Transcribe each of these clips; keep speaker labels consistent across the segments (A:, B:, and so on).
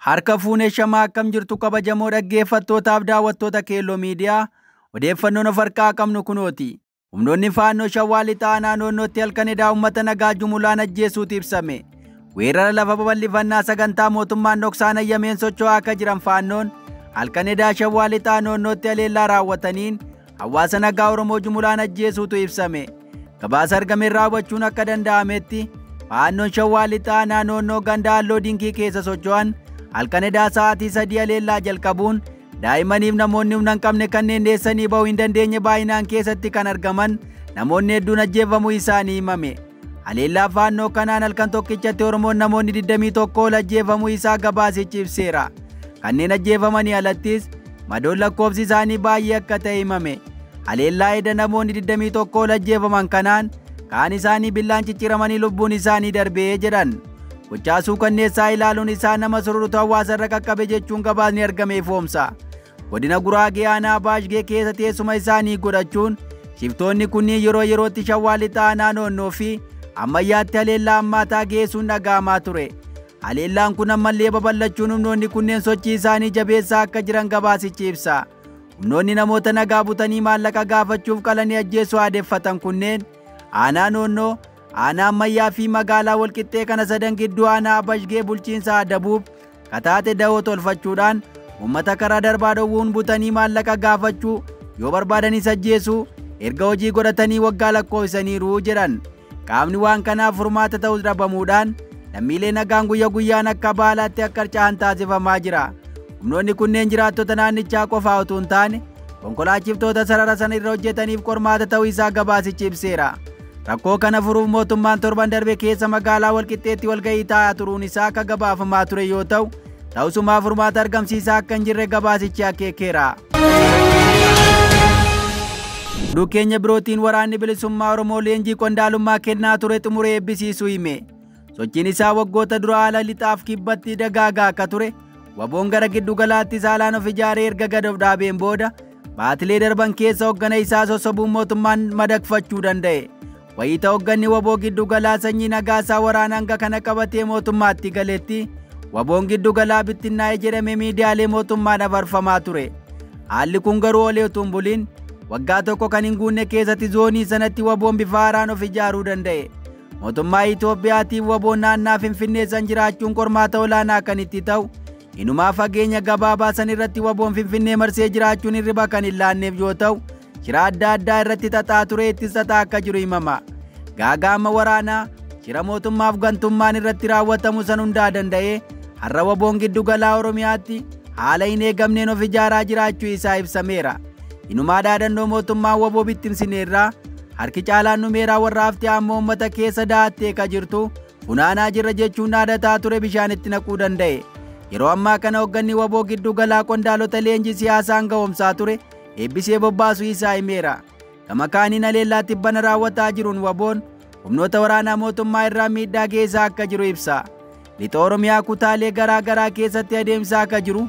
A: Harka fuunee shamaa akkam jirtu kabajamoo dhaggeeffattootaaf daawwattoota Kello miidiyaa odeeffannoon of harkaa qabnu kunooti. Humnoonni faannoo Shawaa Lixaa naannootti halkan edaa uummata nagaa jumulaan ajjeesuutu ibsame. Weerara lafa babal'ifannaa sagantaa mootummaan dhoksaan ayyameen socho'aa akka jiran faannoon halkan edaa Shawaa Lixaa naannootti haleellaa raawwataniin hawaasa nagaa Oromoo jumulaan ajjeesuutu ibsame. Gabaasa argame raawwachuun akka danda'ametti faannoon Shawaa Lixaa naannoo ganda halloo dinkii keessa socho'an halkan edaa sa'aatii 3 haleellaa jalqabuun daa'imaniif namoonni humna hin qabne kanneen deessanii ba'uu hin dandeenye baay'inaan keessatti kan argaman namoonni hedduun ajjeefamuu isaanii himame. Haleellaa faannoo kanaan halkan tokkichatti Oromoon namoonni 21 ol ajjeefamuu isaa gabaasichi ibseera. Kanneen ajjeefamanii alattis madoon lakkoofsi isaanii baay'ee akka ta'e himame. Haleellaa eda namoonni 21 ol ajjeefaman kanaan kaan isaanii billaan cicciramanii lubbuun isaanii darbee jedhan. Gochaasuu kanneessaa ilaaluun isaa nama sururutu hawaasa irra qaqqabe jechuun gabaasni argame foomsa. Godina Guraagee aanaa Baashgee keessa teessuma isaanii godhachuun shiftoonni kunniin yeroo yerootti Shawaa Lixaa naannoo fi ammayyaatti haleellaa hammaataa geessuun dhaga'amaa ture. Haleellaan kun ammallee babal'achuun humnoonni kunneen sochii isaanii jabeessaa akka jiran gabaasichi ibsa. Humnoonni namoota nagaa butanii maallaqa gaafachuuf qalanii ajjeesuu aadeffatan kunneen aanaa noonnoo, aanaa ammayyaa fi magaalaa walqixxee kana sadan gidduu aanaa Baashgee bulchiinsa adabuuf kataate da'oo tolfachuudhaan uummata karaa darbaa dhowwuun butanii maallaqa gaafachuu yoo barbaadanis ajjeesuu erga hojii godhatanii waggaa lakkoofsaniiru jedhan. Qaamni waan kanaaf furmaata ta'uu dhabamuudhaan lammiilee nagaan guyyaa guyyaan akka baalaatti akka harca'an taasifamaa jira. Humnoonni kunneen jiraattota naannichaa qofaa utuu hin taane konkolaachiftoota sarara sana irra hojjetaniif qormaata ta'uu isaa gabaasichi ibseera. Rakkoo kana furuuf mootummaan torban darbe keessa magaalaa walqixxeetti walgahii taa'aa turuun isaa akka gabaafamaa ture yoo ta'u, ta'usumaa furmaata argamsiisaa akka hin jirre gabaasichi akeekeera. Keenya birootiin waraanni bilisummaa Oromoo leenjii qondaalummaa kennaa ture xumuree eebbisiisuu hime. Sochiin isaa waggoota dura haala lixaaf kibbatti dagaagaa akka ture WBO'n gara giddu galaatti saalaan of ijaaree erga gad of dhaabeen booda baatilee darban keessa hoggana isaa sossobuun mootummaan madaqfachuu danda'e. Wayita hogganni WBO giddu galaa sanyii nagaasaa waraana hanga kana qabatee mootummaatti galetti WBO'n giddu galaa bittinnaa'e jedhamee miidiyaalee mootummaan afarfamaa ture. Haalli kun garuu olee utuu hin buliin waggaa tokko kan hin guunne keessatti zoonii sanatti WBO'n bifa haaraan of ijaaruu danda'e. Mootummaa Itoophiyaatiif WBO'n naannaa Finfinnee san jiraachuun qormaata olaanaa kan itti ta'u, inumaa fageenya gabaabaa san irratti WBO'n Finfinnee marsee jiraachuun hirriba kan hin laanneef yoo ta'u, shira adda addaa irratti xaxaa ture ittis xaxaa akka jiru himama. Gaagaama waraanaa shira mootummaaf gantummaan irratti raawwatamu san hundaa danda'ee har'a WBO'n giddu galaa Oromiyaatti haala hin eegamneen of ijaaraa jiraachuu isaa ibsameera. Inumaa dhaadannoo mootummaan WBO bittimsineerraa harki caalaan numeeraa warra haftee ammoo uummata keessa da'attee ka jirtu funaanaa jirra jechuun dhaadataa ture bishaanitti naquu danda'e. Yeroo ammaa kana hoogganni WBO giddu galaa qondaalota leenjii siyaasaan ga'oomsaa ture eebbisee bobbaasuu isaa himeera. Gama kaaniin haleellaa tibbana raawwataa jiruun WBO'n humnoota waraanaa mootummaa irraa miidhaa geessaa akka jiru ibsa. Lixa Oromiyaa kutaalee garaa garaa keessatti adeemsaa akka jiru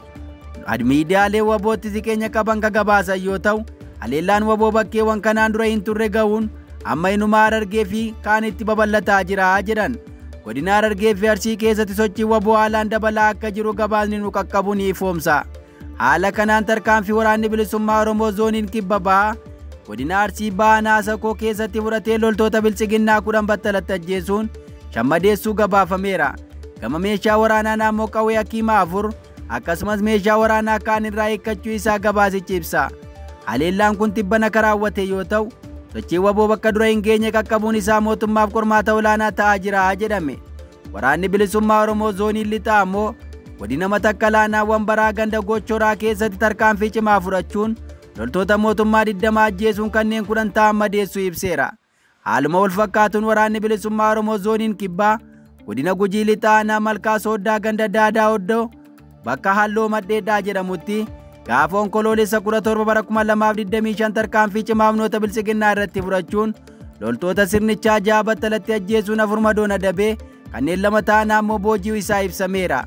A: miidiyaalee WBO'tti siqeenya qaban ka gabaasan yoo ta'u, haleellaan WBO bakkeewwan kanaan dura hin turre ga'uun amma inumaa Harargee fi kaanitti babal'ataa jira jedhan. Godina Harargee fi Arsii keessatti sochii WBO haalaan dabalaa akka jiru gabaasni nu qaqqabu ni ifoomsa. Haala kanaan tarkaanfii waraanni bilisummaa Oromoo zooniin kibba bahaa godina Arsii bahaa Naasakoo keessatti fudhatee loltoota bilchiginnaa 10 battalatti ajjeesuun shammadeessuu gabaafameera. Gama meeshaa waraanaa naannoo qawwee hakiimaa 4 akkasumas meeshaa waraanaa kaan irraa eeggachuu isaa gabaasichi ibsa. Haleellaan kun tibbana karaawwate yoo ta'u, sochii WBO bakka dura hin geenye qaqqabuun isaa mootummaaf qormaata olaanaa ta'aa jira jedhame. Waraanni bilisummaa Oromoo zoonii lixaa ammoo godina Matakkalaa naawwan baraa ganda Gochoraa keessatti tarkaanfii cimaa fudhachuun loltoota mootummaa 20 ajjeesuun kanneen 10 ta'an madeessuu ibseera. Haaluma wal fakkaatuun waraanni bilisummaa Oromoo zooniin kibbaa godina Gujii lixaa aanaa Malkaa Sooddaa ganda Daadaa Oddoo bakka halloo madheedhaa jedhamutti gaafa onkoloolessa 17 bara 2025 tarkaanfii cimaa humnoota bilchiginnaa irratti fudhachuun loltoota sirnichaa 6 battalatti ajjeesuun 4 madoon adabee kanneen 2 ta'an ammoo booji'uu isaa ibsameera.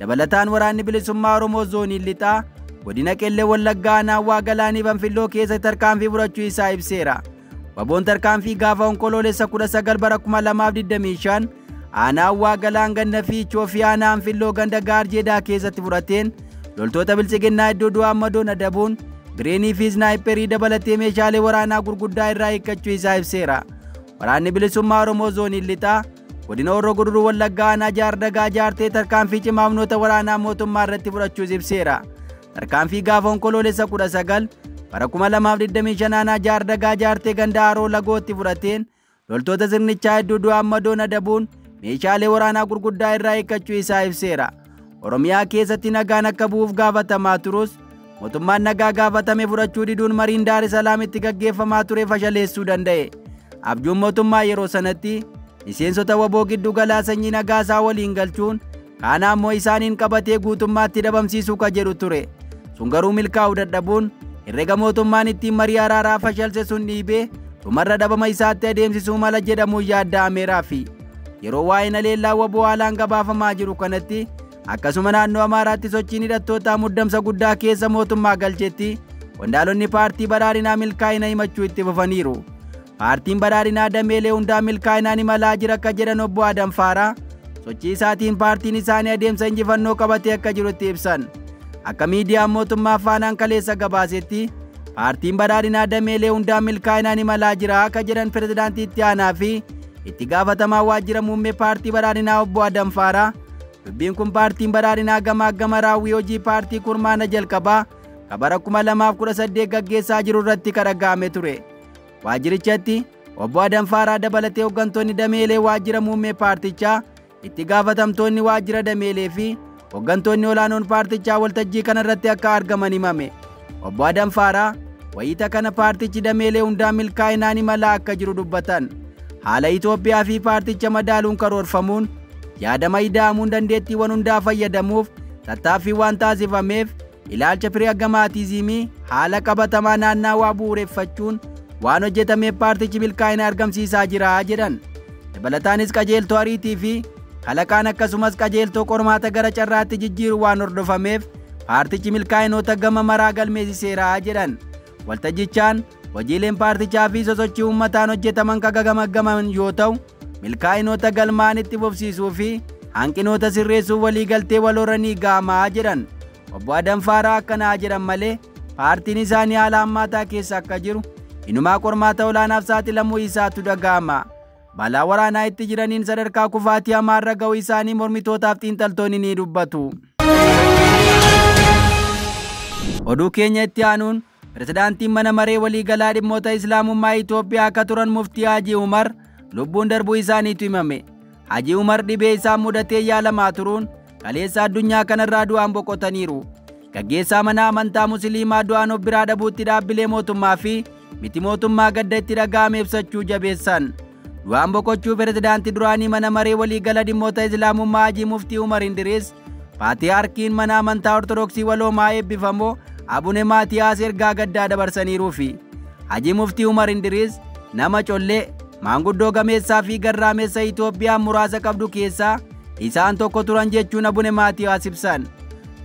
A: Dabalataan waraanni bilisummaa Oromoo zooniin lixaa godina Qellee Wallaggaa aanaa Galaanii Banfilloo keessatti tarkaanfii fudhachuu isaa ibseera. WBO'n tarkaanfii gaafa onkoloolessa 19 bara 2025 aanaa galaan ganda fiichoo fi aanaan filloo ganda gaarjeedaa keessatti fudhateen loltoota bilchiginnaa iddoo du'aa madoon adabuun bireenii fi snaayipperii dabalatee meeshaalee waraanaa gurguddaa irraa hiikkachuu isaa ibseera. Waraanni bilisummaa Oromoo zoonii lixaa godina Horroo Guduruu Wallaggaa aanaa jaardagaa jaartee tarkaanfii cimaa humnoota waraanaa mootummaa irratti fudhachuus ibseera. Tarkaanfii gaafa onkoloolessa 19 bara 2025 aanaa jaardagaa jaartee ganda haroo lagootti fudhateen loltoota sirnichaa iddoo du'aa madoon adabuun meeshaalee waraanaa gurguddaa irraa hiikkachuu isaa ibseera. Oromiyaa keessatti nagaan akka bu'uuf gaafatamaa turus mootummaan nagaa gaafatame fudhachuu diduun mariin Daar es Salaamitti gaggeeffamaa ture fashaleessuu danda'e. Abjuun mootummaa yeroo sanatti miseensota waboo giddu galaa sanyii nagaasaa waliin galchuun kaan ammoo isaaniin qabatee guutummaatti dhabamsiisuu ka jedhu ture. Sun garuu milkaa'uu dadhabuun herrega mootummaan ittiin marii araaraa fashalse sun dhiibee dhumarra dhabama isaatti adeemsisuu mala jedhamuun yaadda'ameeraa fi yeroo waa'een haleellaa waboo haalaan gabaafamaa jiru kanatti akkasuma naannoo Amhaaraatti sochiin hidhattootaa muddamsa guddaa keessa mootummaa galchetti qondaalonni paartii badhaadhinaa milkaa'ina himachuu itti fufaniiru. Paartiin badhaadhinaa dameelee hundaa milkaa'inaan imalaa jira akka jedhan obbo Adamfaaraa sochii isaatiin paartiin isaanii adeemsa injifannoo qabatee akka jirutti ibsan. Akka miidiyaan mootummaa faanaan kaleessa gabaasetti paartiin badhaadhinaa dameelee hundaa milkaa'inaan imalaa jira akka jedhan pirezidaantii itti aanaa fi itti gaafatamaa waajjira muummee paartii badhaadhinaa obbo Adamfaaraa. Dubbiin kun paartiin badhaadhinaa gama raawwii hojii paartii kurmaana jalqabaa kabara 2018 gaggeessaa jiru irratti kadhaga'ame ture. Waajjirichatti obbo Adamfaaraa dabalatee hooggantoonni dameelee waajjira muummee paartichaa itti gaafatamtoonni waajjira dameelee fi hooggantoonni olaanoon paartichaa waltajjii kana irratti akka argaman himame. Obbo Adamfaaraa wayita kana paartichi dameelee hundaa milkaa'inaan imalaa akka jiru dubbatan. Haala Itoophiyaa fi paarticha madaaluun karoorfamuun yaadama ida'amuun dandeettiiwwan hundaa fayyadamuuf tattaaffii waan taasifameef ilaalcha piriyaagamaatizimii haala qabatamaa naannawaa bu'uureffachuun waan hojjetameef paartichi milkaa'ina argamsiisaa jira jedhan. Dabalataanis qajeeltoo ariitii fi kalaqaan akkasumas qajeeltoo qormaata gara carraatti jijjiiru waan hordofameef paartichi milkaa'inoota gama maraa galmeessiseera jedhan. Waltajjichaan hojiileen paartichaa fi sosochii uummataan hojjetaman gaggamagaman yoo ta'u milkaa'inoota galmaan itti fufsiisuu fi hanqinoota sirreessuuf waliigaltee walhoranii gaamaa jedhan. Obbo Adamfaaraa akkanaa jedhan malee paartiin isaanii haala hammaataa keessa akka jiru inumaa qormaata olaanaaf saaxilamuu isaatu dhaga'ama. Balaa waraanaa itti jiraniin sadarkaa kufaatii hamaarra ga'uu isaanii mormitootaaf xiinxaltoonni ni dubbatu. Oduu keenya itti aanuun pirezidaantiin mana maree waliigalaa dhimmoota islaamummaa Itoophiyaa akka turan muftii Haaji Umar lubbuun darbuu isaaniitu himame. Haaji Umar dhibee isaan mudatee yaalamaa turuun kaleessa addunyaa kanarraa du'aan boqotaniiru. Gaggeessaa mana amantaa musliimaa du'aan of biraa dhabuutti dhaabbilee mootummaa fi miti mootummaa gadda itti dhaga'ame ibsachuu jabeessan. Du'aan boqochuu pirezidaantii duraanii mana maree waliigala dhimmoota islaamummaa Haaji Muftii Umar Indiris Paatiyaarkiin mana amantaa Ortodoksii waloomaa eebbifamoo Abune Maatiyaas ergaa gaddaa dabarsaniiruu fi Haaji Muftii Umar Indiris nama collee maanguddoo gameessaa fi garraameessa Itoophiyaa muraasa qabdu keessaa isaan tokko turan jechuun Abune Maatiyaas ibsan.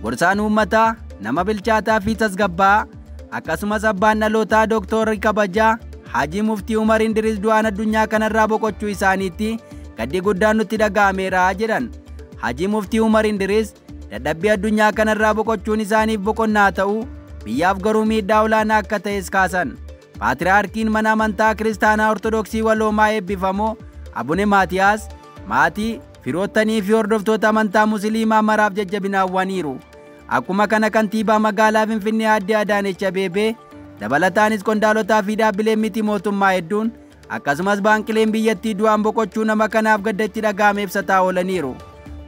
A: Gorsaan uummataa nama bilchaataa fi tasgabbaa akkasumas abbaan dhalootaa Dooktorri kabajaa Haaji Muftii Umar Indiris du'aan addunyaa kanarraa boqochuu isaaniitti gaddi guddaan nutti dhaga'ameera jedhan. Haaji Muftii Umar Indiris dadhabbii addunyaa kanarraa boqochuun isaaniif boqonnaa ta'uu biyyaaf garuu miidhaa olaanaa akka ta'es kaasan. Paatiriyaarkiin mana amantaa kiristaanaa Ortodoksii waloomaa eebbifamoo Abune Maatiyaas maatii firoottanii fi hordoftoota amantaa musliimaa maraaf jajjabinaawwaniiru. Akkuma kana kantiibaa magaalaa Finfinnee Aadde Adaanech Abeebee dabalataanis qondaalotaa fi dhaabbileen miti mootummaa hedduun akkasumas baankileen biyyattii du'aan boqochuu nama kanaaf gadda itti dhaga'ame ibsataa oolaniiru.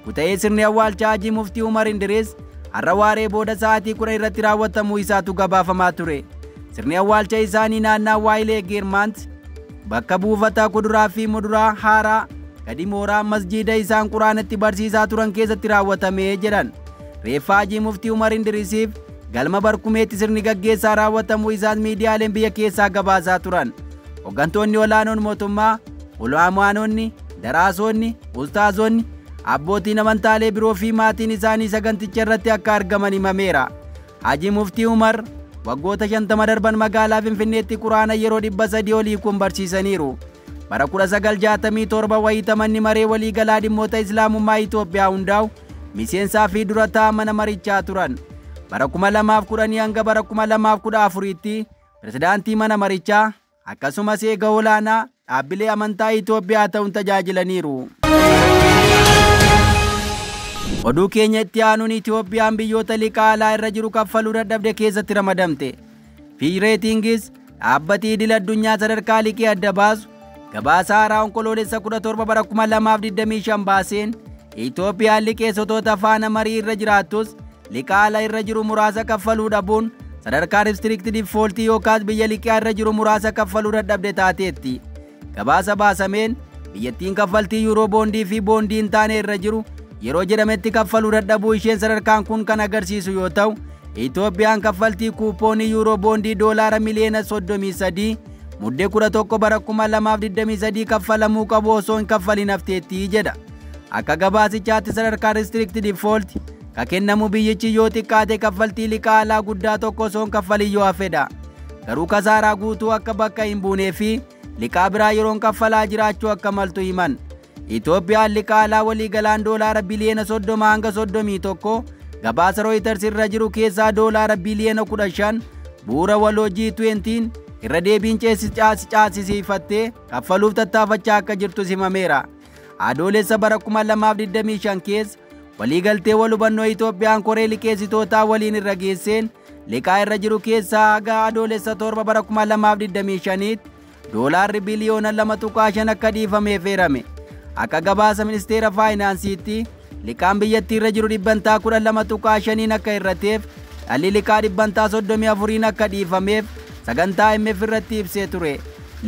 A: Kuta'ee sirni awwaalchaa Haaji Muftii Umar Indiris har'a waaree booda sa'aatii 10 irratti raawwatamuu isaatu gabaafamaa ture. Sirni awwaalcha isaanii naannawaa Waayilee Geermaant bakka buufata kuduraa fi muduraa haaraa gadi mooraa masjiida isaan quraanatti barsiisaa turan keessatti raawwatamee jedhan. Reeffa Haaji Muftii Umar Indirisiif galma barkumeetti sirni gaggeessaa raawwatamuu isaas miidiyaaleen biyya keessaa gabaasaa turan. Hooggantoonni olaanoon mootummaa, ulaamaanonni, daraasonni, ustaazonni, abbootiin amantaalee biroo fi maatiin isaanii saganticha irratti akka argaman himameera. Haaji Muftii Umar waggoota 50 darban magaalaa Finfinneetti quraana yeroo 300 olii kun barsiisaniiru. bara 1967 wayita manni maree waliigalaa dhimmoota Islaamummaa Itoophiyaa hundaa'u miseensaa fi durataa mana marichaa turan. Bara 2010 hanga bara 2014tti pirezidaantii mana marichaa akkasumas eega olaanaa dhaabbilee amantaa Itoophiyaa ta'uun tajaajilaniiru. Oduu keenya itti aanuun Itoophiyaan biyyoota liqaa alaa irra jiru kaffaluu dadhabde keessatti ramadamte. Fiireetingis dhaabbatii idil addunyaa sadarkaa liqii adda baasu gabaasa haaraa onkoloolessa 17 bara 2025 baaseen Itoophiyaan liqeessitoota faana marii irra jiraattus liqaa alaa irra jiru muraasa kaffaluu dhabuun sadarkaa restrict default yookaas biyya liqaa irra jiru muraasa kaffaluu dadhabde taateetti. Gabaasa baasameen biyyattiin kaffaltii yuuroo boondii fi boondii hin taane irra jiru yeroo jedhametti kaffaluu dadhabuu isheen sadarkaan kun kan agarsiisu yoo ta'u, Itoophiyaan kaffaltii kuupoonii yuuroo boondii doolaara miliyoona 33 muddee 11 bara 2023 kaffalamuu qabu osoo hin kaffalin hafteetti jedha. Akka gabaasichaatti sadarkaa restrict default ka kennamu biyyichi yoo xiqqaate kaffaltii liqaa alaa guddaa tokko osoo hin kaffalin yoo hafedha. Garuu kasaaraa guutuu akka bakka hin buunee fi liqaa biraa yeroon kaffalaa jiraachuu akka maltu himan. Itoophiyaan liqaa alaa waliigalaan doolaara biliyoona 30 hanga 31 gabaasa Reuters irra jiru keessaa doolaara biliyoona 15 bu'uura waloo G20 irra deebiin caasisiifattee kaffaluuf tattaafachaa akka jirtu himameera. Adoolessa bara 2025 keessa waliigaltee wal hubannoo Itoophiyaan koree liqeessitootaa waliin irra geesseen liqaa irra jiru keessaa haga adoolessa 7 bara 2025 doolaarri biliyoona 2.5 akka dhiifameef eerame. Akka gabaasa ministeera faayinaansiitti liqaan biyyattii irra jiru dhibbantaa 12.5 akka hir'ateef dhalli liqaa dhibbantaa 34 akka dhiifameef sagantaa IMF irratti ibsee ture.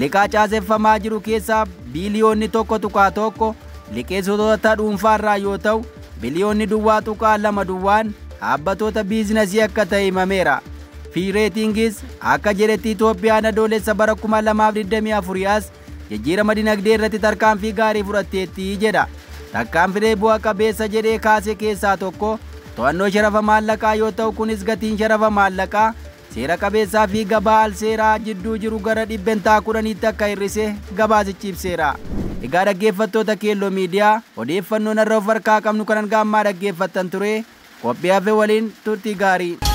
A: Liqaa caaseffamaa jiru keessaa biliyoonni 1.1 liqeessitoota dhuunfaarraa yoo ta'u, biliyoonni duwwaa 2 duwwaan dhaabbatoota biizinasii akka ta'e himameera. Fiireetingis akka jedhetti Itoophiyaan adoolessa bara 2024 as jijjiirama dinagdee irratti tarkaanfii gaarii fudhatteetti jedha. Tarkaanfilee bu'a qabeessa jedhee kaase keessaa tokko to'annoo sharafa maallaqaa yoo ta'u, kunis gatiin sharafa maallaqaa seera qabeessaa fi gabaa al seeraa jidduu jiru gara 10% akka hir'ise gabaasichi ibseera. Egaa dhaggeeffattoota Keelloo miidiyaa odeeffannoon irra of harkaa qabnu kanan gaammaa dhaggeeffattan ture. Qophii hafe waliin turtii gaarii.